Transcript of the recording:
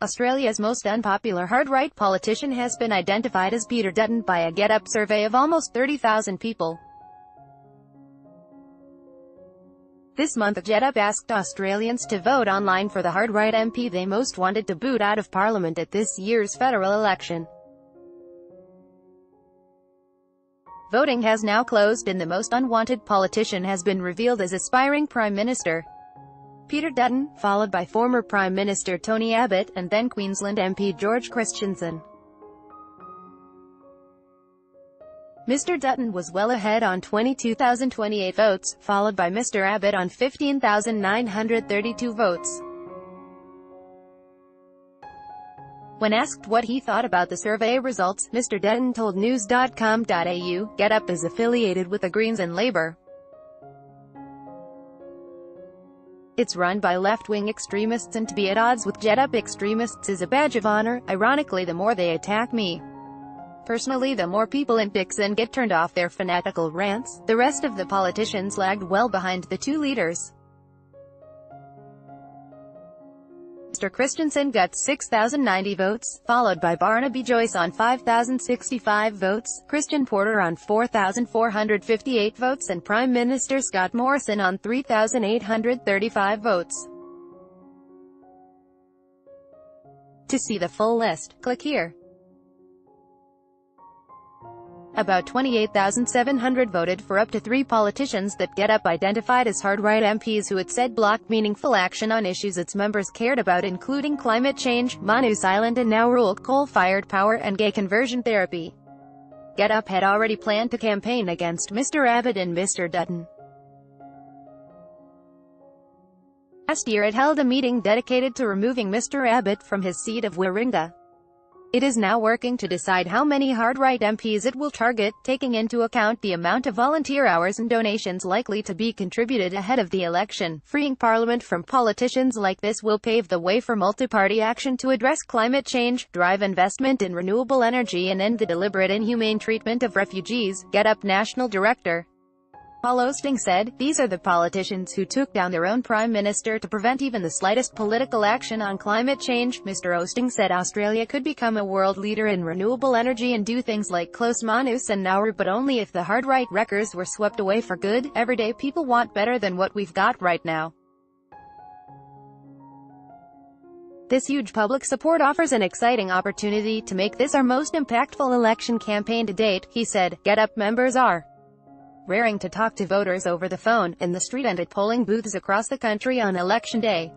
Australia's most unpopular hard-right politician has been identified as Peter Dutton by a GetUp survey of almost 30,000 people. This month, GetUp asked Australians to vote online for the hard-right MP they most wanted to boot out of Parliament at this year's federal election. Voting has now closed and the most unwanted politician has been revealed as aspiring Prime Minister Peter Dutton, followed by former Prime Minister Tony Abbott, and then Queensland MP George Christensen. Mr. Dutton was well ahead on 22,028 votes, followed by Mr. Abbott on 15,932 votes. When asked what he thought about the survey results, Mr. Dutton told news.com.au, GetUp is affiliated with the Greens and Labour. It's run by left-wing extremists, and to be at odds with GetUp extremists is a badge of honor. Ironically, the more they attack me personally, the more people in Dixon get turned off their fanatical rants. The rest of the politicians lagged well behind the two leaders. Mr. Christensen got 6,090 votes, followed by Barnaby Joyce on 5,065 votes, Christian Porter on 4,458 votes, and Prime Minister Scott Morrison on 3,835 votes. To see the full list, click here. About 28,700 voted for up to 3 politicians that GetUp identified as hard-right MPs who it said blocked meaningful action on issues its members cared about, including climate change, Manus Island and Nauru, coal-fired power, and gay conversion therapy. GetUp had already planned to campaign against Mr. Abbott and Mr. Dutton. Last year it held a meeting dedicated to removing Mr. Abbott from his seat of Warringah. It is now working to decide how many hard-right MPs it will target, taking into account the amount of volunteer hours and donations likely to be contributed ahead of the election. Freeing Parliament from politicians like this will pave the way for multi-party action to address climate change, drive investment in renewable energy, and end the deliberate inhumane treatment of refugees, GetUp National Director Paul Osting said. These are the politicians who took down their own Prime Minister to prevent even the slightest political action on climate change. Mr. Osting said Australia could become a world leader in renewable energy and do things like close Manus and Nauru, but only if the hard-right wreckers were swept away for good. Everyday people want better than what we've got right now. This huge public support offers an exciting opportunity to make this our most impactful election campaign to date, he said. GetUp members are raring to talk to voters over the phone, in the street and at polling booths across the country on Election Day.